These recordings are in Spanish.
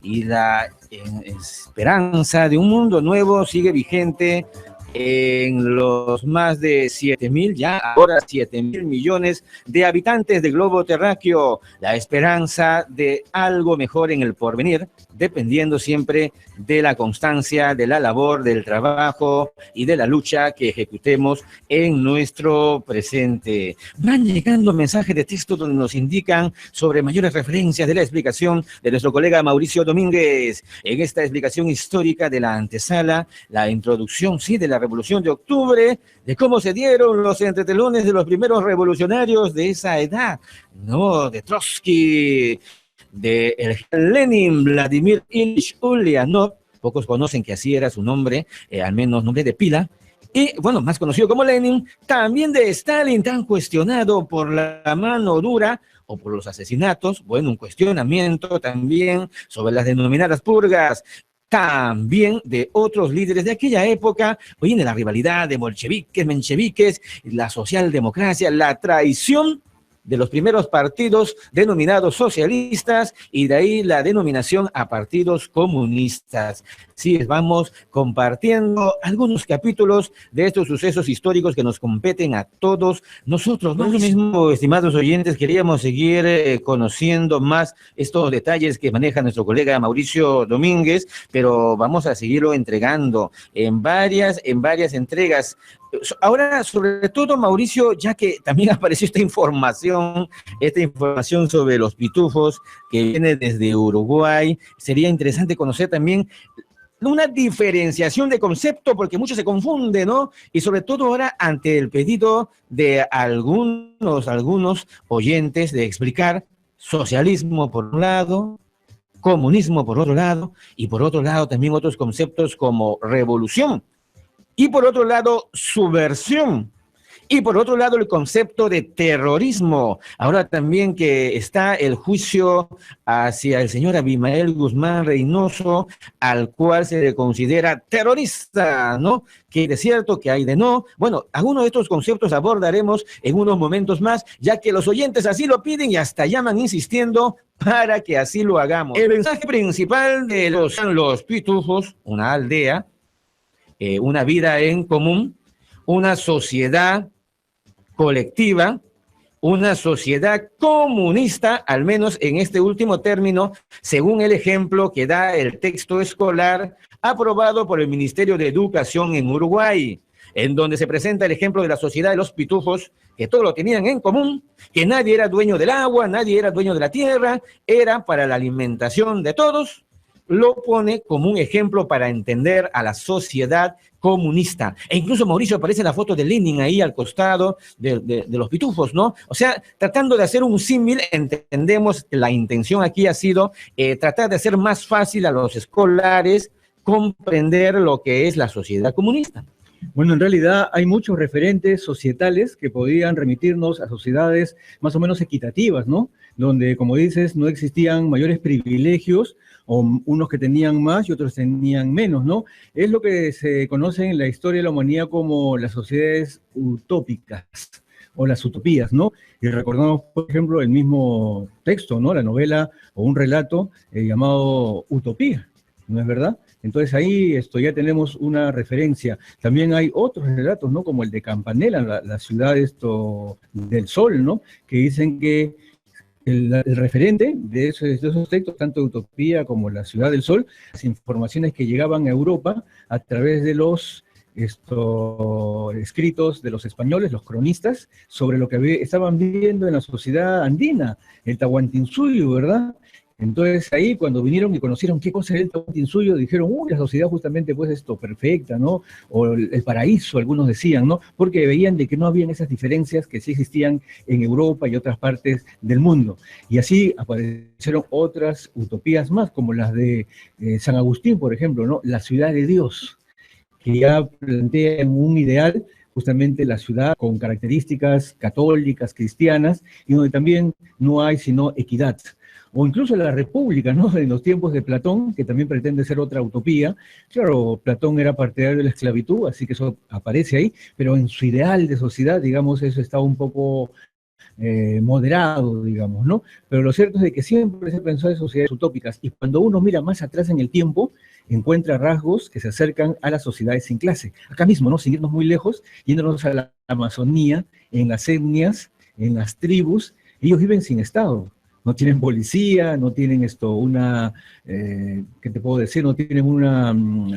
y la esperanza de un mundo nuevo sigue vigente en los más de 7.000, ya ahora 7.000 millones de habitantes del globo terráqueo. La esperanza de algo mejor en el porvenir, dependiendo siempre de la constancia, de la labor, del trabajo y de la lucha que ejecutemos en nuestro presente. Van llegando mensajes de texto donde nos indican sobre mayores referencias de la explicación de nuestro colega Mauricio Domínguez. En esta explicación histórica de la antesala, la introducción, sí, de la Revolución de Octubre, de cómo se dieron los entretelones de los primeros revolucionarios de esa edad, ¿no? De Trotsky, de Lenin, Vladimir Ilich Ulyanov, pocos conocen que así era su nombre, al menos nombre de pila, y bueno, más conocido como Lenin, también de Stalin, tan cuestionado por la mano dura o por los asesinatos, bueno, un cuestionamiento también sobre las denominadas purgas, también de otros líderes de aquella época, hoy en la rivalidad de bolcheviques, mencheviques, la socialdemocracia, la traición de los primeros partidos denominados socialistas y de ahí la denominación a partidos comunistas. Sí, vamos compartiendo algunos capítulos de estos sucesos históricos que nos competen a todos nosotros. Por lo mismo, estimados oyentes, queríamos seguir conociendo más estos detalles que maneja nuestro colega Mauricio Domínguez, pero vamos a seguirlo entregando en varias entregas. Ahora, sobre todo, Mauricio, ya que también apareció esta información sobre los pitufos que viene desde Uruguay, sería interesante conocer también una diferenciación de concepto, porque mucho se confunde, ¿no? Y sobre todo ahora ante el pedido de algunos oyentes de explicar socialismo por un lado, comunismo por otro lado, y por otro lado también otros conceptos como revolución, y por otro lado, subversión. Y por otro lado, el concepto de terrorismo. Ahora también que está el juicio hacia el señor Abimael Guzmán Reynoso, al cual se le considera terrorista, ¿no? Que hay de cierto, que hay de no. Bueno, algunos de estos conceptos abordaremos en unos momentos más, ya que los oyentes así lo piden y hasta llaman insistiendo para que así lo hagamos. El mensaje principal de los pitufos, una aldea, una vida en común, una sociedad colectiva, una sociedad comunista, al menos en este último término, según el ejemplo que da el texto escolar aprobado por el Ministerio de Educación en Uruguay, en donde se presenta el ejemplo de la sociedad de los pitufos, que todo lo tenían en común, que nadie era dueño del agua, nadie era dueño de la tierra, era para la alimentación de todos. Lo pone como un ejemplo para entender a la sociedad comunista. E incluso, Mauricio, aparece la foto de Lenin ahí al costado de los pitufos, ¿no? O sea, tratando de hacer un símil, entendemos que la intención aquí ha sido tratar de hacer más fácil a los escolares comprender lo que es la sociedad comunista. Bueno, en realidad hay muchos referentes societales que podían remitirnos a sociedades más o menos equitativas, ¿no? Donde, como dices, no existían mayores privilegios, o unos que tenían más y otros tenían menos, ¿no? Es lo que se conoce en la historia de la humanidad como las sociedades utópicas o las utopías, ¿no? Y recordamos, por ejemplo, el mismo texto, ¿no? La novela o un relato llamado Utopía, ¿no es verdad? Entonces ahí ya tenemos una referencia. También hay otros relatos, ¿no? Como el de Campanella, la ciudad del sol, ¿no? Que dicen que el referente de esos textos, tanto de Utopía como La Ciudad del Sol, las informaciones que llegaban a Europa a través de los escritos de los españoles, los cronistas, sobre lo que estaban viendo en la sociedad andina, el Tahuantinsuyo, ¿verdad? Entonces ahí cuando vinieron y conocieron qué cosa era el Tahuantinsuyo, dijeron, uy, la sociedad justamente pues perfecta, ¿no? O el paraíso, algunos decían, ¿no? Porque veían de que no habían esas diferencias que sí existían en Europa y otras partes del mundo. Y así aparecieron otras utopías más, como las de San Agustín, por ejemplo, ¿no? La ciudad de Dios, que ya plantean un ideal, justamente la ciudad con características católicas, cristianas, y donde también no hay sino equidad. O incluso la República, ¿no? En los tiempos de Platón, que también pretende ser otra utopía. Claro, Platón era partidario de la esclavitud, así que eso aparece ahí, pero en su ideal de sociedad, digamos, eso está un poco moderado, digamos, ¿no? Pero lo cierto es de que siempre se pensó en sociedades utópicas, y cuando uno mira más atrás en el tiempo, encuentra rasgos que se acercan a las sociedades sin clase. Acá mismo, ¿no? Sin irnos muy lejos, yéndonos a la Amazonía, en las etnias, en las tribus, ellos viven sin Estado. No tienen policía, no tienen ¿qué te puedo decir? No tienen Un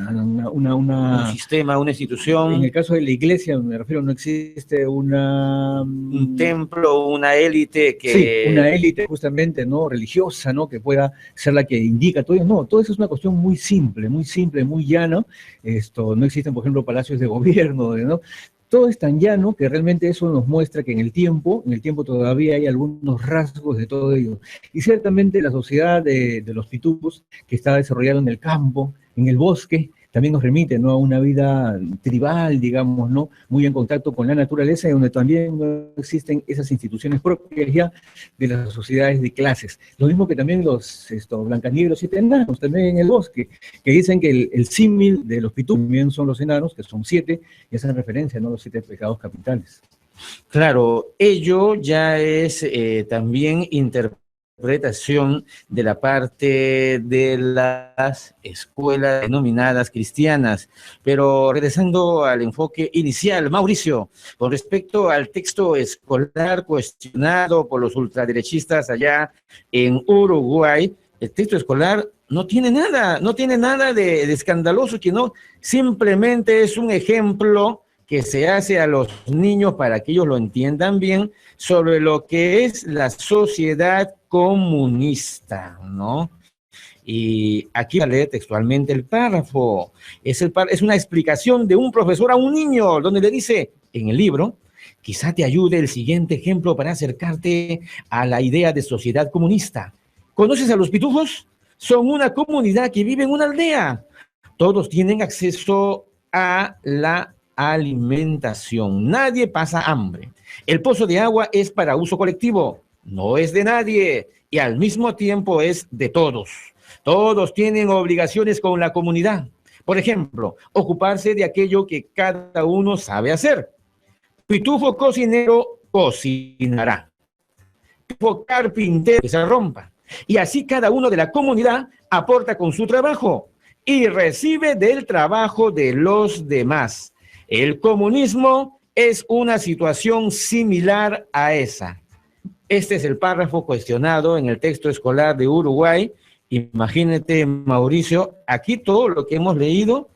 sistema, una en institución, el caso de la iglesia, me refiero, no existe un templo, una élite sí, una que... élite justamente, ¿no? Religiosa, ¿no? Que pueda ser la que indica todo eso. No, todo eso es una cuestión muy simple, muy llana. No existen, por ejemplo, palacios de gobierno, ¿no? Todo es tan llano que realmente eso nos muestra que en el tiempo todavía hay algunos rasgos de todo ello. Y ciertamente la sociedad de los pitufos, que está desarrollada en el campo, en el bosque, también nos remite, ¿no? A una vida tribal, digamos, ¿no? Muy en contacto con la naturaleza, y donde también no existen esas instituciones propias ya de las sociedades de clases. Lo mismo que también los Blancanieves y los siete enanos, también en el bosque, que dicen que el símil de los pitufos también son los enanos, que son 7, y hacen referencia, ¿no? A los 7 pecados capitales. Claro, ello ya es también interpretación de la parte de las escuelas denominadas cristianas. Pero regresando al enfoque inicial, Mauricio, con respecto al texto escolar cuestionado por los ultraderechistas allá en Uruguay, el texto escolar no tiene nada de escandaloso, que no, simplemente es un ejemplo que se hace a los niños para que ellos lo entiendan bien sobre lo que es la sociedad comunista, ¿no? Y aquí lee textualmente el párrafo. Es una explicación de un profesor a un niño, donde le dice en el libro: quizá te ayude el siguiente ejemplo para acercarte a la idea de sociedad comunista. ¿Conoces a los pitufos? Son una comunidad que vive en una aldea. Todos tienen acceso a la alimentación. Nadie pasa hambre. El pozo de agua es para uso colectivo, no es de nadie, y al mismo tiempo es de todos. Todos tienen obligaciones con la comunidad. Por ejemplo, ocuparse de aquello que cada uno sabe hacer. Pitufo cocinero cocinará. Pitufo carpintero que se rompa. Y así cada uno de la comunidad aporta con su trabajo y recibe del trabajo de los demás. El comunismo es una situación similar a esa. Este es el párrafo cuestionado en el texto escolar de Uruguay. Imagínate, Mauricio, aquí todo lo que hemos leído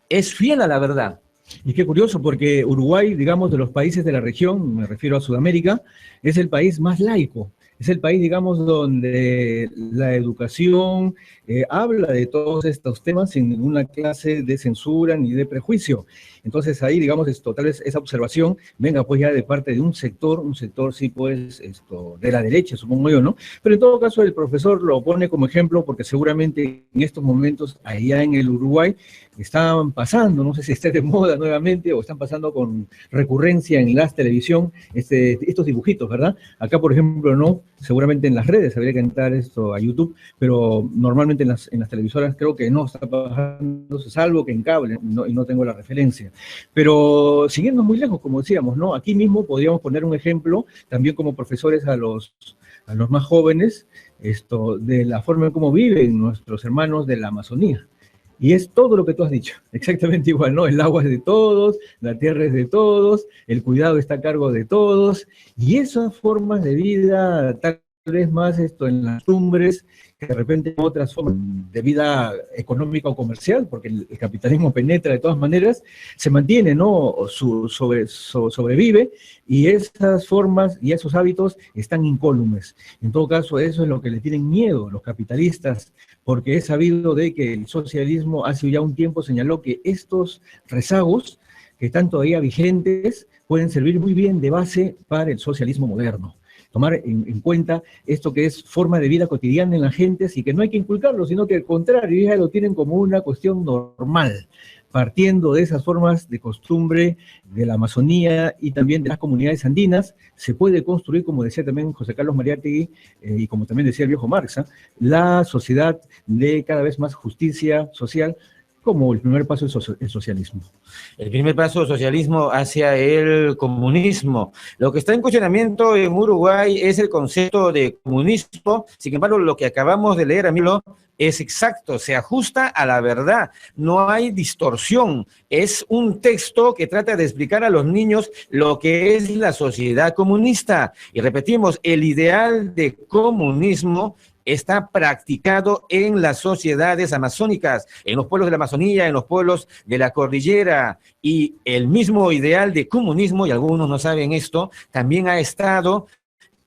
es fiel a la verdad. Y qué curioso, porque Uruguay, digamos, de los países de la región, me refiero a Sudamérica, es el país más laico. Es el país, digamos, donde la educación habla de todos estos temas sin ninguna clase de censura ni de prejuicio. Entonces ahí, digamos, tal vez esa observación venga pues ya de parte de un sector sí pues de la derecha, supongo yo, ¿no? Pero en todo caso el profesor lo pone como ejemplo porque seguramente en estos momentos allá en el Uruguay están pasando, no sé si está de moda nuevamente o están pasando con recurrencia en la televisión estos dibujitos, ¿verdad? Acá, por ejemplo, no, seguramente en las redes habría que entrar esto a YouTube, pero normalmente en las televisoras creo que no está pasando, salvo que en cable, y no tengo la referencia. Pero siguiendo muy lejos, como decíamos, ¿no? Aquí mismo podríamos poner un ejemplo, también como profesores a los más jóvenes, de la forma en cómo viven nuestros hermanos de la Amazonía. Y es todo lo que tú has dicho, exactamente igual, ¿no? El agua es de todos, la tierra es de todos, el cuidado está a cargo de todos, y esas formas de vida, tal vez más en las costumbres, que de repente otras formas de vida económica o comercial, porque el capitalismo penetra de todas maneras, se mantiene, ¿no? Sobrevive, y esas formas y esos hábitos están incólumes. En todo caso, eso es lo que le tienen miedo los capitalistas, porque es sabido de que el socialismo hace ya un tiempo señaló que estos rezagos que están todavía vigentes pueden servir muy bien de base para el socialismo moderno. Tomar en cuenta esto que es forma de vida cotidiana en la gente, y que no hay que inculcarlo, sino que al contrario, ya lo tienen como una cuestión normal, partiendo de esas formas de costumbre de la Amazonía y también de las comunidades andinas, se puede construir, como decía también José Carlos Mariátegui, y como también decía el viejo Marx, la sociedad de cada vez más justicia social, como el primer paso del socialismo. El primer paso del socialismo hacia el comunismo. Lo que está en cuestionamiento en Uruguay es el concepto de comunismo. Sin embargo, lo que acabamos de leer, Amilo, es exacto, se ajusta a la verdad, no hay distorsión. Es un texto que trata de explicar a los niños lo que es la sociedad comunista. Y repetimos, el ideal de comunismo está practicado en las sociedades amazónicas, en los pueblos de la Amazonía, en los pueblos de la cordillera, y el mismo ideal de comunismo, y algunos no saben esto, también ha estado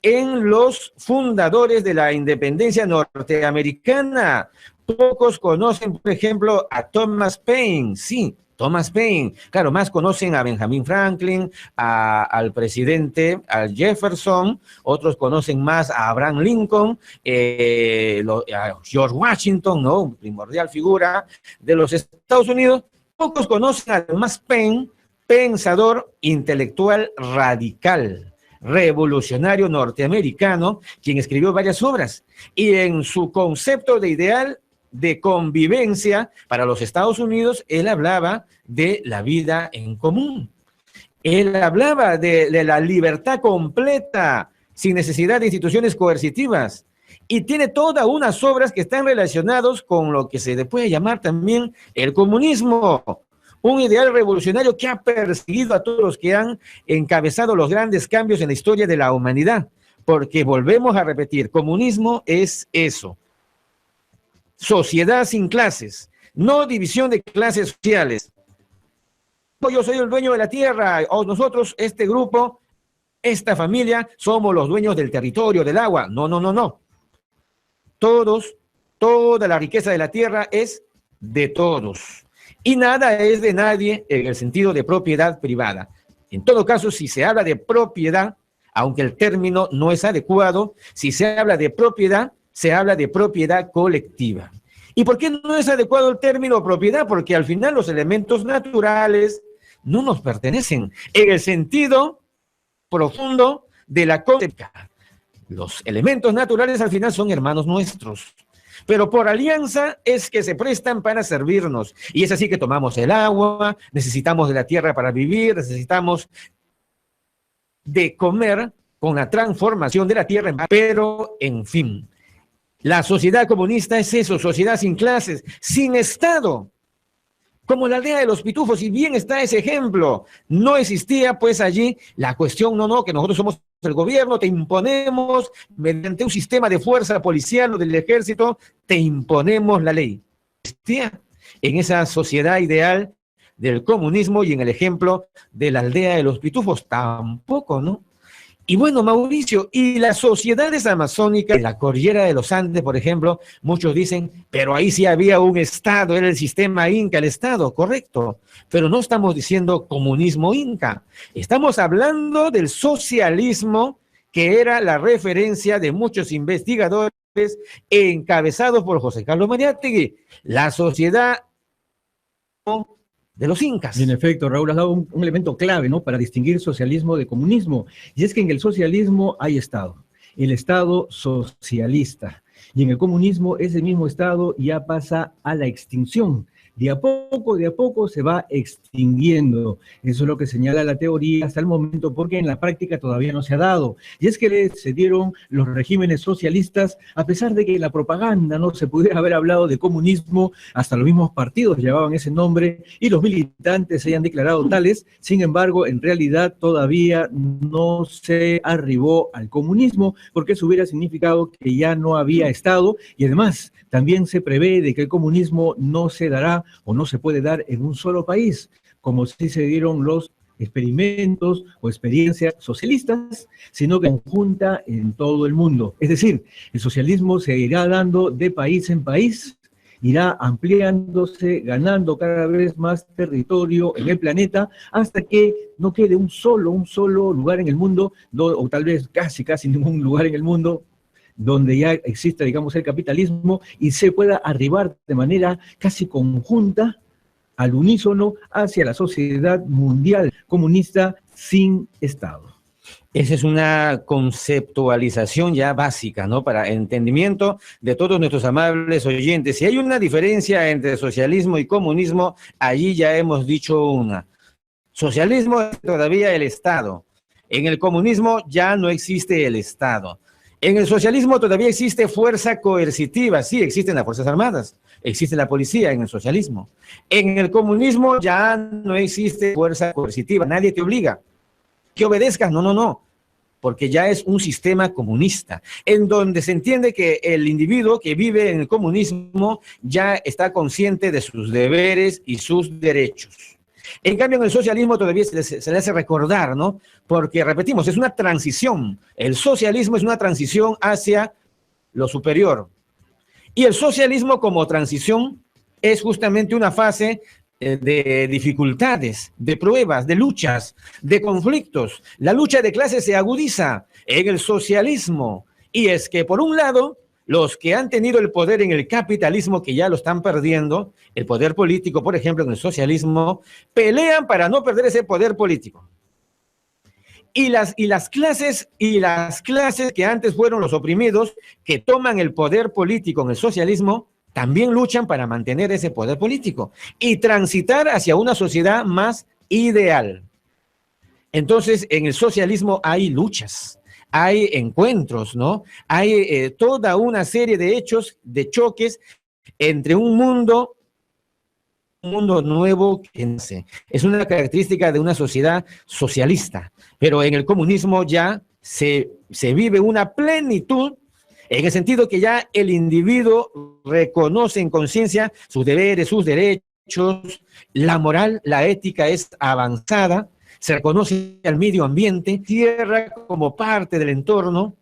en los fundadores de la independencia norteamericana. Pocos conocen, por ejemplo, a Thomas Paine, sí, Thomas Paine. Claro, más conocen a Benjamin Franklin, al presidente, al Jefferson, otros conocen más a Abraham Lincoln, a George Washington, ¿no? Primordial figura de los Estados Unidos. Pocos conocen a Thomas Paine, pensador intelectual radical, revolucionario norteamericano, quien escribió varias obras, y en su concepto de ideal de convivencia para los Estados Unidos, él hablaba de la vida en común. Él hablaba de la libertad completa, sin necesidad de instituciones coercitivas, y tiene todas unas obras que están relacionadas con lo que se puede llamar también el comunismo. Un ideal revolucionario que ha perseguido a todos los que han encabezado los grandes cambios en la historia de la humanidad. Porque volvemos a repetir, comunismo es eso. Sociedad sin clases, no división de clases sociales. Yo soy el dueño de la tierra, o nosotros, este grupo, esta familia, somos los dueños del territorio, del agua. No, no, no, no. Todos, toda la riqueza de la tierra es de todos. Y nada es de nadie en el sentido de propiedad privada. En todo caso, si se habla de propiedad, aunque el término no es adecuado, si se habla de propiedad, se habla de propiedad colectiva. ¿Y por qué no es adecuado el término propiedad? Porque al final los elementos naturales no nos pertenecen en el sentido profundo de la concepción. Los elementos naturales al final son hermanos nuestros, pero por alianza es que se prestan para servirnos. Y es así que tomamos el agua, necesitamos de la tierra para vivir, necesitamos de comer con la transformación de la tierra. Pero, en fin, la sociedad comunista es eso, sociedad sin clases, sin Estado. Como la aldea de los pitufos, y bien está ese ejemplo. No existía pues allí la cuestión, no, que nosotros somos el gobierno, te imponemos, mediante un sistema de fuerza policial o del ejército, te imponemos la ley. Existía en esa sociedad ideal del comunismo y en el ejemplo de la aldea de los pitufos, tampoco, ¿no? Y bueno, Mauricio, y las sociedades amazónicas, en la cordillera de los Andes, por ejemplo, muchos dicen, pero ahí sí había un Estado, era el sistema inca, el Estado, correcto. Pero no estamos diciendo comunismo inca, estamos hablando del socialismo, que era la referencia de muchos investigadores encabezados por José Carlos Mariátegui, la sociedad de los incas. Y en efecto, Raúl, has dado un elemento clave, ¿no?, para distinguir socialismo de comunismo, y es que en el socialismo hay Estado, el Estado socialista, y en el comunismo ese mismo Estado ya pasa a la extinción. De a poco se va extinguiendo. Eso es lo que señala la teoría hasta el momento, porque en la práctica todavía no se ha dado. Y es que se dieron los regímenes socialistas, a pesar de que la propaganda no se pudiera haber hablado de comunismo, hasta los mismos partidos llevaban ese nombre y los militantes se hayan declarado tales. Sin embargo, en realidad todavía no se arribó al comunismo, porque eso hubiera significado que ya no había Estado, y además también se prevé de que el comunismo no se dará o no se puede dar en un solo país, como sí se dieron los experimentos o experiencias socialistas, sino que conjunta en todo el mundo. Es decir, el socialismo se irá dando de país en país, irá ampliándose, ganando cada vez más territorio en el planeta, hasta que no quede un solo lugar en el mundo, o tal vez casi ningún lugar en el mundo, donde ya exista, digamos, el capitalismo y se pueda arribar de manera casi conjunta, al unísono, hacia la sociedad mundial comunista sin Estado. Esa es una conceptualización ya básica, ¿no? Para entendimiento de todos nuestros amables oyentes. Si hay una diferencia entre socialismo y comunismo, allí ya hemos dicho una. Socialismo es todavía el Estado. En el comunismo ya no existe el Estado. En el socialismo todavía existe fuerza coercitiva. Sí, existen las Fuerzas Armadas, existe la policía en el socialismo. En el comunismo ya no existe fuerza coercitiva. Nadie te obliga que obedezcas. No, no, no. Porque ya es un sistema comunista, en donde se entiende que el individuo que vive en el comunismo ya está consciente de sus deberes y sus derechos. En cambio, en el socialismo todavía se le hace recordar, ¿no? Porque, repetimos, es una transición. El socialismo es una transición hacia lo superior. Y el socialismo como transición es justamente una fase de dificultades, de pruebas, de luchas, de conflictos. La lucha de clases se agudiza en el socialismo. Y es que, por un lado, los que han tenido el poder en el capitalismo, que ya lo están perdiendo, el poder político, por ejemplo, en el socialismo, pelean para no perder ese poder político. Y las clases que antes fueron los oprimidos, que toman el poder político en el socialismo, también luchan para mantener ese poder político y transitar hacia una sociedad más ideal. Entonces, en el socialismo hay luchas, hay encuentros, ¿no? Hay toda una serie de hechos, de choques entre un mundo nuevo que nace. Es una característica de una sociedad socialista, pero en el comunismo ya se vive una plenitud, en el sentido que ya el individuo reconoce en conciencia sus deberes, sus derechos, la moral, la ética es avanzada, se reconoce al medio ambiente, tierra como parte del entorno,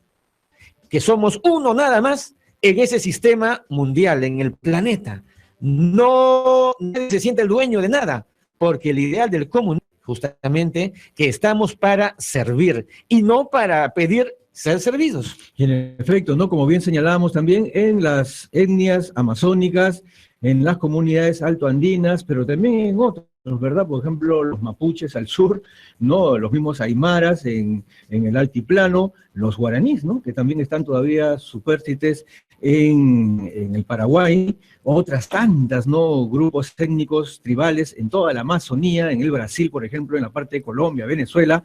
que somos uno nada más en ese sistema mundial, en el planeta. No se siente el dueño de nada, porque el ideal del comunismo justamente que estamos para servir y no para pedir ser servidos. Y en efecto, ¿no? Como bien señalábamos también en las etnias amazónicas, en las comunidades altoandinas, pero también en otros, ¿verdad? Por ejemplo, los mapuches al sur, ¿no? Los mismos aymaras en el altiplano, los guaraníes, ¿no? Que también están todavía supérstites en el Paraguay, otras tantas, ¿no? Grupos étnicos tribales en toda la Amazonía, en el Brasil, por ejemplo, en la parte de Colombia, Venezuela,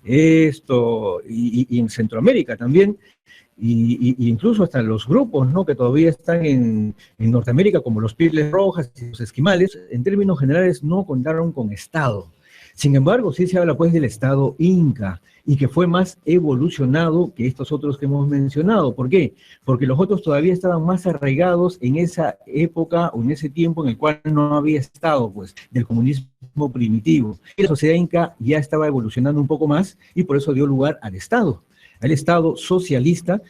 y en Centroamérica también, y incluso hasta los grupos, ¿no? Que todavía están en Norteamérica, como los Pieles Rojas y los Esquimales, en términos generales no contaron con Estado. Sin embargo, sí se habla pues del Estado Inca, y que fue más evolucionado que estos otros que hemos mencionado. ¿Por qué? Porque los otros todavía estaban más arraigados en esa época o en ese tiempo en el cual no había Estado, pues, del comunismo primitivo. Y la sociedad Inca ya estaba evolucionando un poco más, y por eso dio lugar al Estado socialista,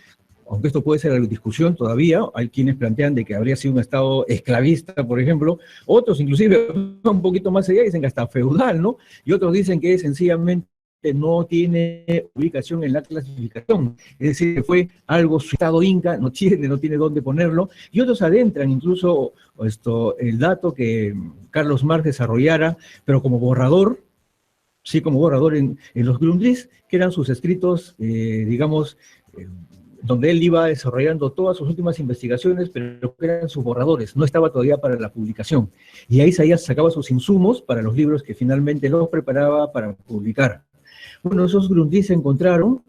aunque esto puede ser la discusión todavía. Hay quienes plantean de que habría sido un Estado esclavista, por ejemplo, otros inclusive un poquito más allá dicen que hasta feudal, ¿no? Y otros dicen que sencillamente no tiene ubicación en la clasificación, es decir, que fue algo, su Estado Inca no tiene dónde ponerlo, y otros adentran incluso el dato que Carlos Marx desarrollara, pero como borrador, sí, como borrador en los Grundrisse, que eran sus escritos, digamos, donde él iba desarrollando todas sus últimas investigaciones, pero que eran sus borradores, no estaba todavía para la publicación. Y ahí sacaba sus insumos para los libros que finalmente los preparaba para publicar. Bueno, esos Grundrisse se encontraron,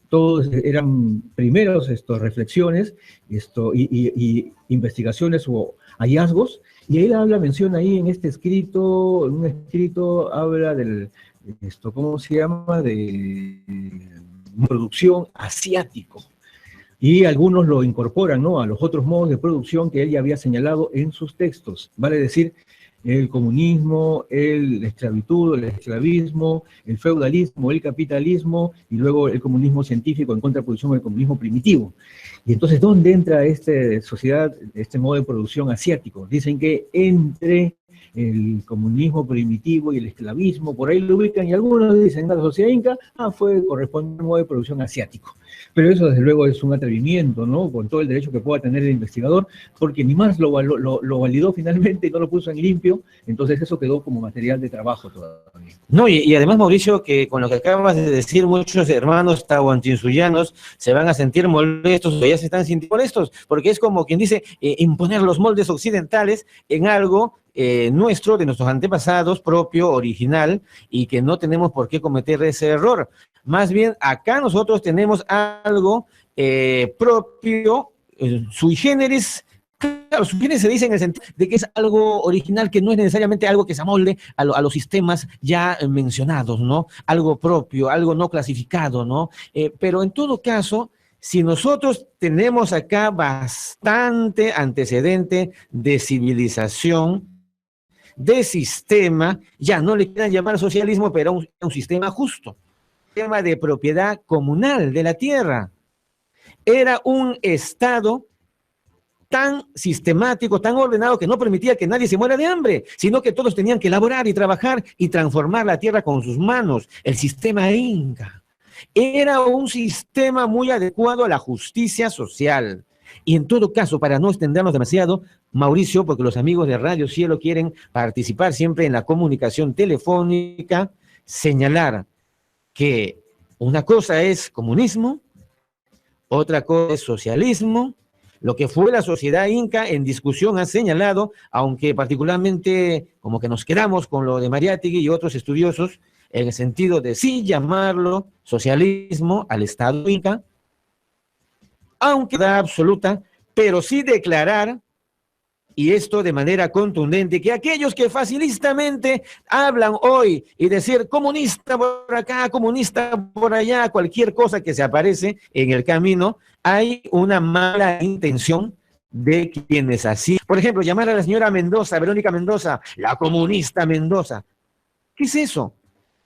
todos eran primeros reflexiones y investigaciones o hallazgos, y él menciona ahí en este escrito, en un escrito habla del, ¿cómo se llama?, de producción asiático. Y algunos lo incorporan, ¿no?, a los otros modos de producción que él ya había señalado en sus textos. Vale decir, el comunismo, la esclavitud, el esclavismo, el feudalismo, el capitalismo, y luego el comunismo científico en contraposición al comunismo primitivo. Y entonces, ¿dónde entra esta sociedad, este modo de producción asiático? Dicen que entre el comunismo primitivo y el esclavismo, por ahí lo ubican, y algunos dicen, la sociedad inca, corresponde a un modo de producción asiático. Pero eso desde luego es un atrevimiento, ¿no? Con todo el derecho que pueda tener el investigador, porque ni más lo validó finalmente y no lo puso en limpio, entonces eso quedó como material de trabajo todavía. No, y además, Mauricio, que con lo que acabas de decir, muchos hermanos tahuantinsuyanos se van a sentir molestos o ya se están sintiendo molestos, porque es como quien dice, imponer los moldes occidentales en algo nuestro, de nuestros antepasados, propio, original, y que no tenemos por qué cometer ese error. Más bien, acá nosotros tenemos algo propio, sui generis. Claro, sui generis se dice en el sentido de que es algo original, que no es necesariamente algo que se amolde a los sistemas ya mencionados, ¿no? Algo propio, algo no clasificado, ¿no? Pero en todo caso, si nosotros tenemos acá bastante antecedente de civilización, de sistema, ya no le quieran llamar socialismo, pero un sistema justo, sistema de propiedad comunal de la tierra. Era un Estado tan sistemático, tan ordenado, que no permitía que nadie se muera de hambre, sino que todos tenían que laborar y trabajar y transformar la tierra con sus manos. El sistema Inca era un sistema muy adecuado a la justicia social. Y en todo caso, para no extendernos demasiado, Mauricio, porque los amigos de Radio Cielo quieren participar siempre en la comunicación telefónica, señalar que una cosa es comunismo, otra cosa es socialismo. Lo que fue la sociedad inca en discusión ha señalado, aunque particularmente como que nos quedamos con lo de Mariátegui y otros estudiosos, en el sentido de sí llamarlo socialismo al Estado inca, aunque da absoluta, pero sí declarar, y esto de manera contundente, que aquellos que facilistamente hablan hoy y decir comunista por acá, comunista por allá, cualquier cosa que se aparece en el camino, hay una mala intención de quienes así. Por ejemplo, llamar a la señora Mendoza, Verónica Mendoza, la comunista Mendoza. ¿Qué es eso?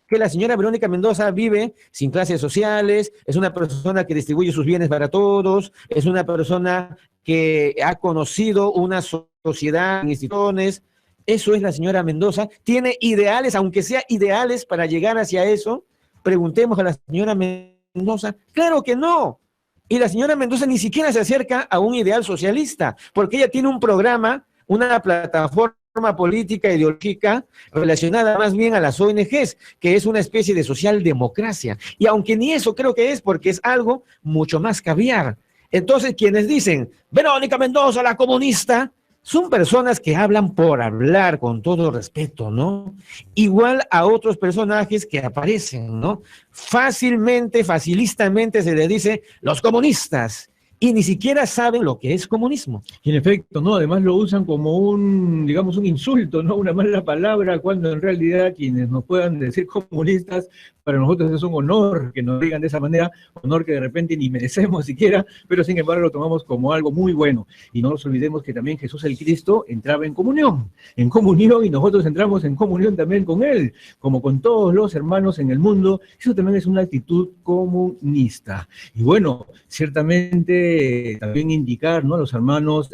Que la señora Verónica Mendoza vive sin clases sociales, es una persona que distribuye sus bienes para todos, es una persona que ha conocido una sociedad, instituciones. Eso es la señora Mendoza. Tiene ideales, aunque sea ideales para llegar hacia eso. Preguntemos a la señora Mendoza. Claro que no. Y la señora Mendoza ni siquiera se acerca a un ideal socialista, porque ella tiene un programa, una plataforma política ideológica relacionada más bien a las ONGs, que es una especie de socialdemocracia. Y aunque ni eso creo que es, porque es algo mucho más caviar. Entonces, quienes dicen, Verónica Mendoza, la comunista, son personas que hablan por hablar, con todo respeto, ¿no? Igual a otros personajes que aparecen, ¿no? Fácilmente, facilistamente se les dice los comunistas, y ni siquiera saben lo que es comunismo. Y en efecto, ¿no? Además lo usan como un, digamos, un insulto, ¿no? Una mala palabra, cuando en realidad quienes nos puedan decir comunistas, para nosotros es un honor que nos digan de esa manera, honor que de repente ni merecemos siquiera, pero sin embargo lo tomamos como algo muy bueno. Y no nos olvidemos que también Jesús el Cristo entraba en comunión, y nosotros entramos en comunión también con Él, como con todos los hermanos en el mundo. Eso también es una actitud comunista. Y bueno, ciertamente también indicar, ¿no?, a los hermanos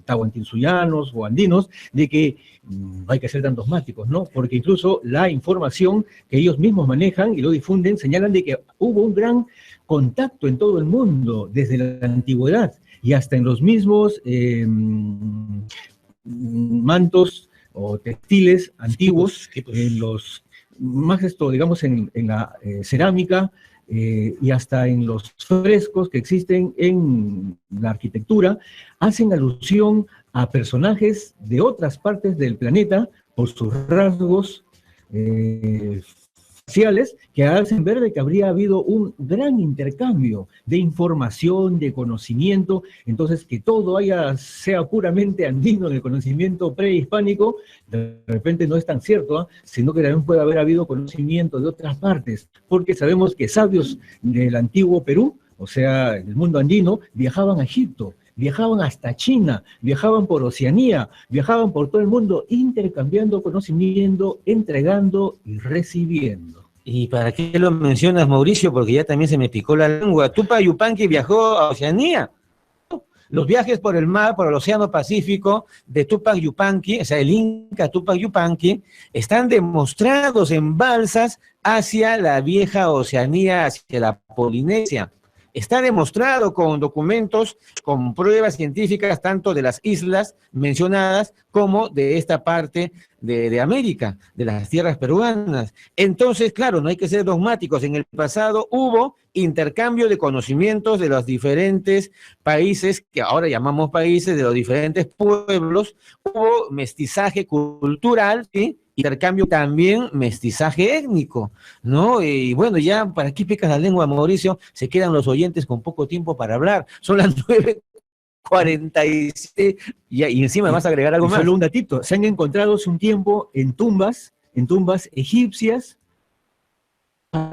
tahuantinsuyanos o andinos, de que no hay que ser tan dogmáticos, ¿no? Porque incluso la información que ellos mismos manejan y lo difunden señalan de que hubo un gran contacto en todo el mundo desde la antigüedad y hasta en los mismos mantos o textiles antiguos, en los más digamos en la cerámica, y hasta en los frescos que existen en la arquitectura, hacen alusión a personajes de otras partes del planeta por sus rasgos faciales, que hacen ver de que habría habido un gran intercambio de información, de conocimiento. Entonces, que todo sea puramente andino en el conocimiento prehispánico, de repente no es tan cierto, ¿eh? Sino que también puede haber habido conocimiento de otras partes, porque sabemos que sabios del antiguo Perú, o sea, del mundo andino, viajaban a Egipto, viajaban hasta China, viajaban por Oceanía, viajaban por todo el mundo, intercambiando conocimiento, entregando y recibiendo. ¿Y para qué lo mencionas, Mauricio? Porque ya también se me picó la lengua. Tupac Yupanqui viajó a Oceanía. Los viajes por el mar, por el Océano Pacífico de Tupac Yupanqui, o sea, el Inca Tupac Yupanqui, están demostrados en balsas hacia la vieja Oceanía, hacia la Polinesia. Está demostrado con documentos, con pruebas científicas, tanto de las islas mencionadas como de esta parte de América, de las tierras peruanas. Entonces, claro, no hay que ser dogmáticos. En el pasado hubo intercambio de conocimientos de los diferentes países, que ahora llamamos países, de los diferentes pueblos, hubo mestizaje cultural, ¿sí? Intercambio también, mestizaje étnico, ¿no? Y bueno, ya, ¿para qué pecas la lengua, Mauricio? Se quedan los oyentes con poco tiempo para hablar. Son las 9:47 y encima vas a agregar algo más. Solo un datito, se han encontrado hace un tiempo en tumbas egipcias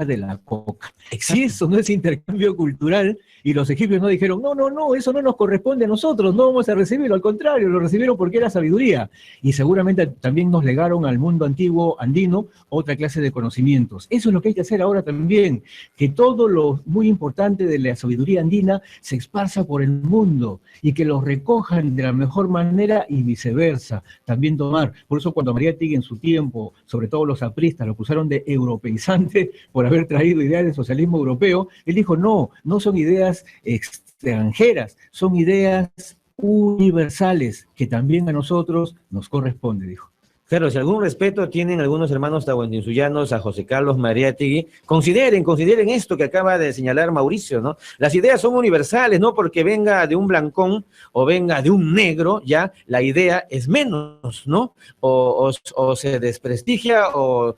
de la coca. Si eso no es intercambio cultural, y los egipcios no dijeron, no, eso no nos corresponde a nosotros, no vamos a recibirlo, al contrario, lo recibieron porque era sabiduría. Y seguramente también nos legaron al mundo antiguo andino otra clase de conocimientos. Eso es lo que hay que hacer ahora también, que todo lo muy importante de la sabiduría andina se esparza por el mundo y que los recojan de la mejor manera y viceversa, también tomar. Por eso cuando Mariátegui en su tiempo, sobre todo los apristas, lo acusaron de europeizante por haber traído ideas del socialismo europeo, él dijo, no son ideas extranjeras, son ideas universales que también a nosotros nos corresponde, dijo. Claro, si algún respeto tienen algunos hermanos tahuantinsuyanos a José Carlos Mariátegui, consideren esto que acaba de señalar Mauricio, ¿no? Las ideas son universales, no porque venga de un blancón o venga de un negro, ya la idea es menos, ¿no? O se desprestigia o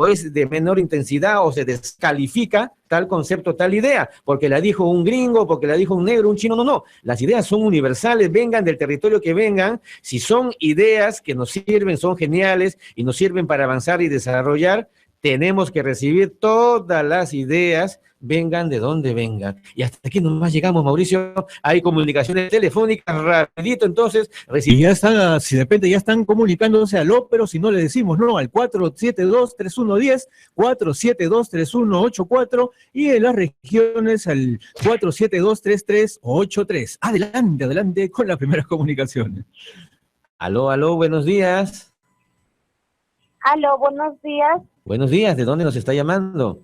es de menor intensidad o se descalifica tal concepto, tal idea, porque la dijo un gringo, porque la dijo un negro, un chino, no. Las ideas son universales, vengan del territorio que vengan, si son ideas que nos sirven, son geniales y nos sirven para avanzar y desarrollar, tenemos que recibir todas las ideas, vengan de donde vengan. Y hasta aquí nomás llegamos, Mauricio. Hay comunicaciones telefónicas, rapidito, entonces. Y ya están, si de repente ya están comunicándose al ópero, si no le decimos no, al 472-3110, 472-3184, y en las regiones al 472-3383. Adelante con la primera comunicación. Aló, buenos días. Aló, buenos días. Buenos días, ¿de dónde nos está llamando?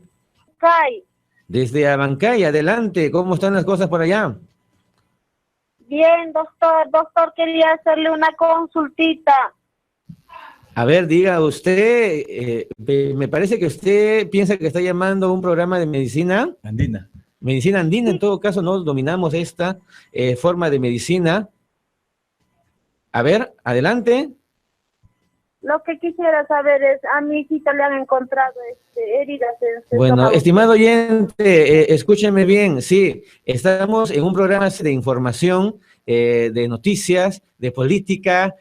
Kai. Desde Abancay, adelante, ¿cómo están las cosas por allá? Bien, doctor, quería hacerle una consultita. A ver, diga usted, me parece que usted piensa que está llamando a un programa de medicina andina. Medicina andina, en todo caso, no dominamos esta forma de medicina. A ver, adelante. Lo que quisiera saber es, a mi hijita le han encontrado heridas en su Bueno, estómago. estimado oyente, escúcheme bien, sí, estamos en un programa de información, de noticias, de política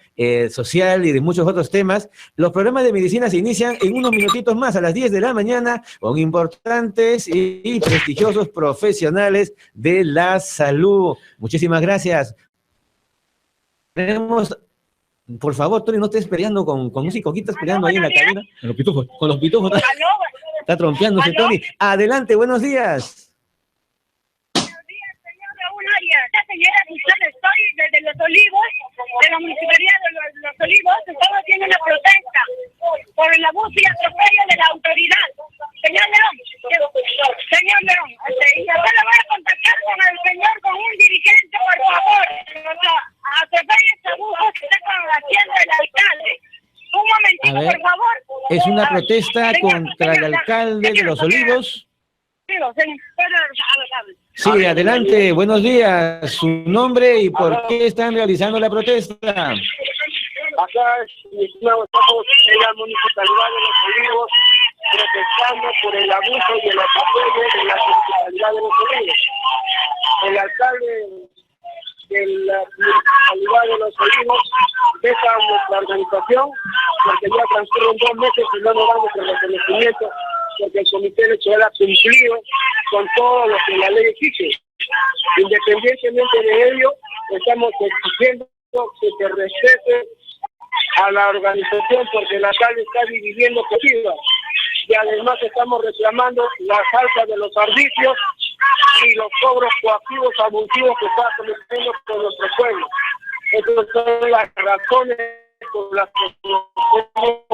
social y de muchos otros temas. Los programas de medicina se inician en unos minutitos más, a las 10 de la mañana, con importantes y prestigiosos profesionales de la salud. Muchísimas gracias. Tenemos... Por favor, Tony, no estés peleando con música, ¿qué estás peleando ahí en la cabina? Con los pitufos. Con los pitufos. Está trompeándose, Tony. Adelante, buenos días. Buenos días, señor Raúl Arias. La señora Susana, estoy desde Los Olivos, de la municipalidad de Los Olivos. Estamos haciendo una protesta por el abuso y atropello de la autoridad. Señor León, y yo le voy a contactar con el señor, con un dirigente, por favor. Atropelle este abuso que está haciendo el alcalde. Un momentito, por favor. Es una protesta contra el alcalde de Los Olivos. Sí, adelante, buenos días. Su nombre y por qué están realizando la protesta. Acá estamos en la municipalidad de Los Olivos protestando por el abuso y el atropello de la municipalidad de Los Olivos. El alcalde de la municipalidad de Los Olivos deja nuestra organización porque ya transcurren 2 meses y no nos damos el reconocimiento porque el comité electoral ha cumplido con todo lo que la ley exige. Independientemente de ello, estamos exigiendo que se respete a la organización porque el alcalde está dividiendo cogidas y además estamos reclamando las alzas de los servicios y los cobros coactivos abusivos que está cometiendo con nuestro pueblo. Estas son las razones por las que nos hemos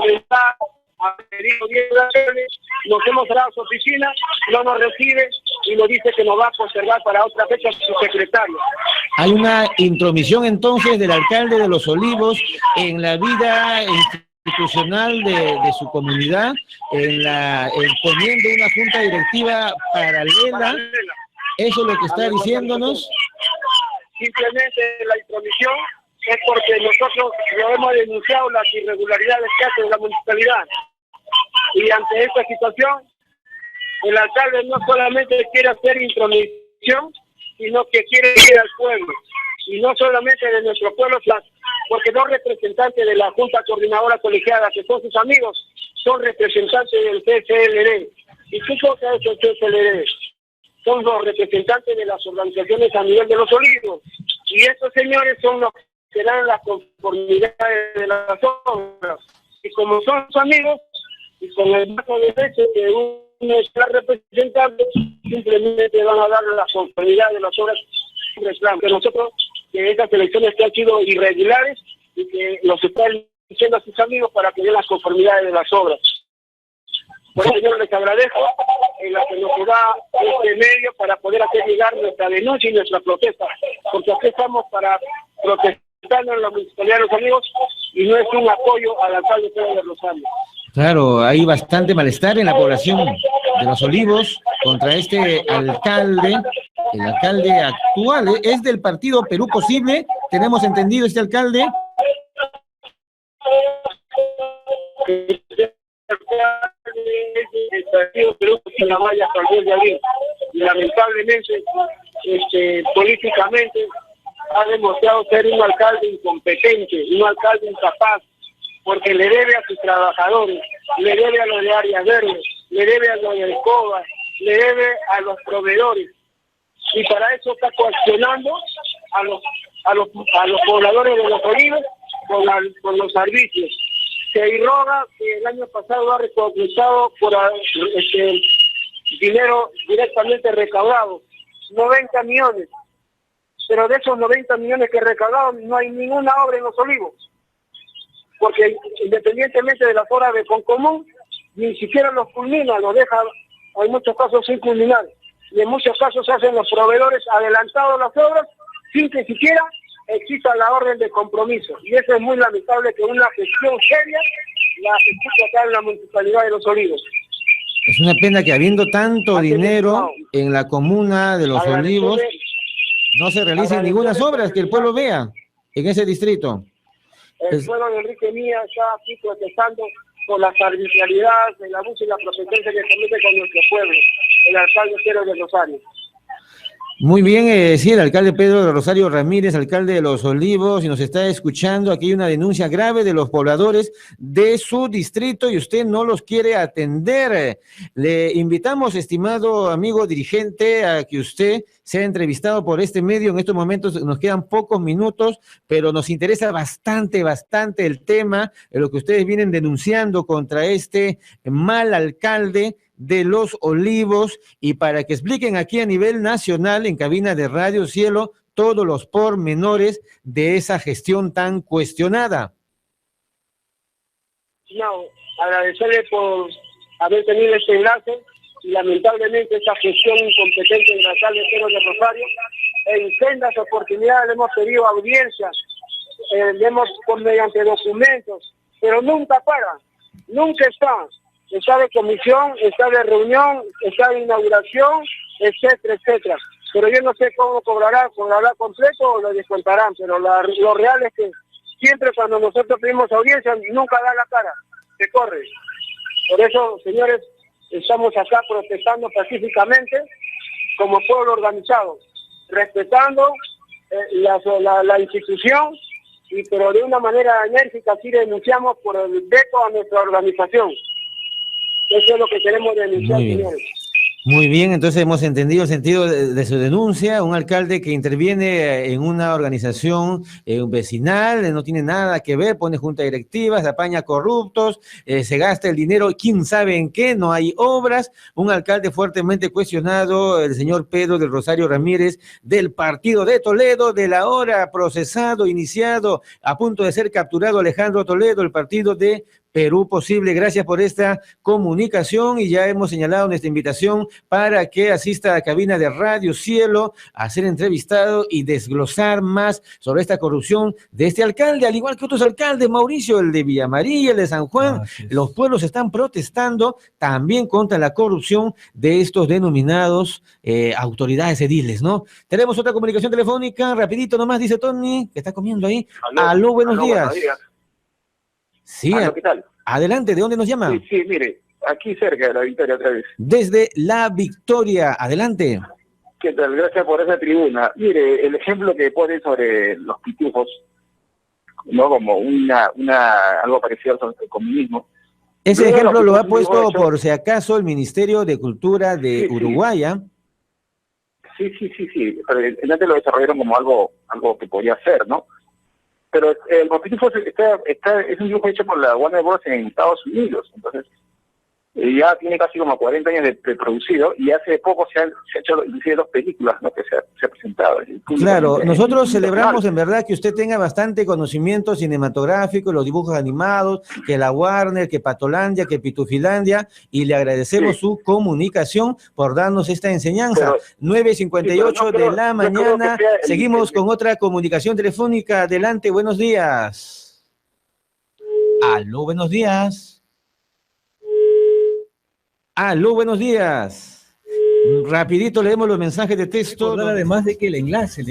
ha pedido 10 dólares, nos hemos dado a su oficina, no nos recibe y nos dice que nos va a postergar para otra fecha su secretario. Hay una intromisión entonces del alcalde de Los Olivos en la vida institucional de su comunidad, en poniendo una junta directiva paralela. ¿Eso es lo que está diciéndonos? Simplemente la intromisión es porque nosotros lo hemos denunciado las irregularidades que hace la municipalidad. Y ante esta situación, el alcalde no solamente quiere hacer intromisión, sino que quiere ir al pueblo. Y no solamente de nuestro pueblo, porque dos representantes de la Junta Coordinadora Colegiada, que son sus amigos, son representantes del CCLD. ¿Y qué cosa es el CCLD? Son los representantes de las organizaciones a nivel de Los Olivos. Y estos señores son los que dan las conformidades de las obras. Y como son sus amigos, y con el marco de leche que uno está representando, simplemente van a dar la conformidad de las obras que nosotros, que estas elecciones que han sido irregulares y que los están diciendo a sus amigos para que den las conformidades de las obras. Por eso yo les agradezco en la que nos da este medio para poder hacer llegar nuestra denuncia y nuestra protesta, porque aquí estamos para protestar en la municipalidad de Los Olivos y no es un apoyo al alcalde Pedro de Rosario. Claro, hay bastante malestar en la población de Los Olivos contra este alcalde. El alcalde actual es del partido Perú Posible, tenemos entendido este alcalde. El partido Perú en la valla hasta el 10 de abril. Y lamentablemente, políticamente, ha demostrado ser un alcalde incompetente, un alcalde incapaz, porque le debe a sus trabajadores, le debe a los de áreas verdes, le debe a los de escoba, le debe a los proveedores. Y para eso está coaccionando a los pobladores de Los Olivos con los servicios. Se irroga que el año pasado ha recompensado por dinero directamente recaudado, 90 millones. Pero de esos 90 millones que recaudaron no hay ninguna obra en Los Olivos. Porque independientemente de las obras de Concomún, ni siquiera los culmina, los deja en muchos casos sin culminar. Y en muchos casos hacen los proveedores adelantados las obras sin que siquiera exista la orden de compromiso. Y eso es muy lamentable, que una gestión seria la ejecuta acá en la Municipalidad de Los Olivos. Es una pena que habiendo tanto dinero en la comuna de Los Olivos, no se realicen ninguna obras que el pueblo vea en ese distrito. El pueblo de Enrique Mía está aquí protestando por las arbitrariedades, el abuso y la prepotencia que comete con nuestro pueblo, el alcalde Pedro de Rosario. Muy bien, sí, el alcalde Pedro de Rosario Ramírez, alcalde de Los Olivos, y nos está escuchando. Aquí hay una denuncia grave de los pobladores de su distrito y usted no los quiere atender. Le invitamos, estimado amigo dirigente, a que usted sea entrevistado por este medio. En estos momentos nos quedan pocos minutos, pero nos interesa bastante el tema, lo que ustedes vienen denunciando contra este mal alcalde de Los Olivos, y para que expliquen aquí a nivel nacional en cabina de Radio Cielo todos los pormenores de esa gestión tan cuestionada. No, agradecerle por haber tenido este enlace y lamentablemente esta gestión incompetente del alcalde Pedro de Rosario. En sendas oportunidades le hemos pedido audiencias, le hemos mediante documentos, pero nunca para, nunca está. Está de comisión, está de reunión, está de inauguración, etcétera, etcétera. Pero yo no sé cómo cobrará completo o lo descontarán, pero lo real es que siempre cuando nosotros pedimos audiencia, nunca da la cara, se corre. Por eso, señores, estamos acá protestando pacíficamente como pueblo organizado, respetando la institución, pero de una manera enérgica sí denunciamos por el veto a nuestra organización. Eso es lo que queremos denunciar, señores. Muy bien, entonces hemos entendido el sentido de su denuncia. Un alcalde que interviene en una organización vecinal, no tiene nada que ver, pone junta directiva, se apaña corruptos, se gasta el dinero, quién sabe en qué, no hay obras. Un alcalde fuertemente cuestionado, el señor Pedro del Rosario Ramírez, del partido de Toledo, del ahora procesado, iniciado, a punto de ser capturado Alejandro Toledo, el partido de Perú Posible. Gracias por esta comunicación y ya hemos señalado nuestra invitación para que asista a la cabina de Radio Cielo a ser entrevistado y desglosar más sobre esta corrupción de este alcalde, al igual que otros alcaldes, Mauricio, el de Villa María, el de San Juan. Los pueblos están protestando también contra la corrupción de estos denominados autoridades ediles, ¿no? Tenemos otra comunicación telefónica, rapidito nomás, dice Tony, que está comiendo ahí. Aló, buenos días. Sí, ¿qué tal? Adelante, ¿de dónde nos llama? Sí, mire, aquí cerca de La Victoria otra vez. Desde La Victoria, adelante. ¿Qué tal? Gracias por esa tribuna. Mire, el ejemplo que pone sobre los pitufos, ¿no? Como algo parecido al comunismo. Ese ejemplo lo ha puesto, por si acaso, el Ministerio de Cultura de Uruguay. Sí. Pero antes lo desarrollaron como algo que podía ser, ¿no? Pero el pitufo es un dibujo hecho por la Warner Bros. En Estados Unidos. Entonces, ya tiene casi como 40 años de producido y hace poco se han hecho inclusive 2 películas, ¿no? que se ha presentado. Claro, nosotros celebramos en verdad que usted tenga bastante conocimiento cinematográfico, los dibujos animados, que la Warner, que Patolandia, que Pitufilandia, y le agradecemos su comunicación por darnos esta enseñanza. 9:58 de la mañana, seguimos con otra comunicación telefónica. Adelante, buenos días. Aló, buenos días. Aló, buenos días. Rapidito leemos los mensajes de texto. Además de que el enlace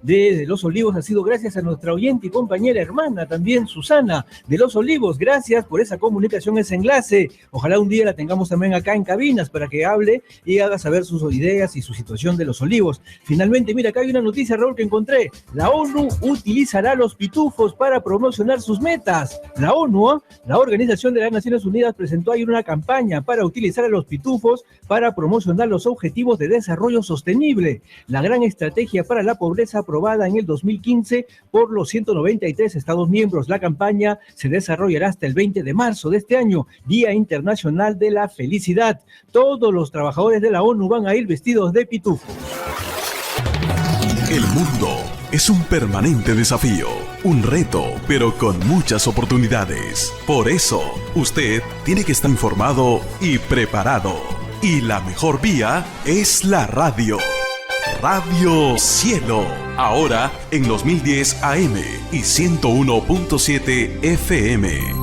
de Los Olivos ha sido gracias a nuestra oyente y compañera hermana también, Susana de Los Olivos. Gracias por esa comunicación, ese enlace. Ojalá un día la tengamos también acá en cabinas para que hable y haga saber sus ideas y su situación de Los Olivos. Finalmente, mira, acá hay una noticia, Raúl, que encontré. La ONU utilizará los pitufos para promocionar sus metas. La ONU, la Organización de las Naciones Unidas, presentó ayer una campaña para utilizar a los pitufos para promocionar los objetivos de desarrollo sostenible. La gran estrategia para la pobreza aprobada en el 2015 por los 193 Estados miembros. La campaña se desarrollará hasta el 20 de marzo de este año, Día Internacional de la Felicidad. Todos los trabajadores de la ONU van a ir vestidos de pitufo. El mundo es un permanente desafío, un reto, pero con muchas oportunidades. Por eso, usted tiene que estar informado y preparado. Y la mejor vía es la radio. Radio Cielo, ahora en los 1010 AM y 101.7 FM.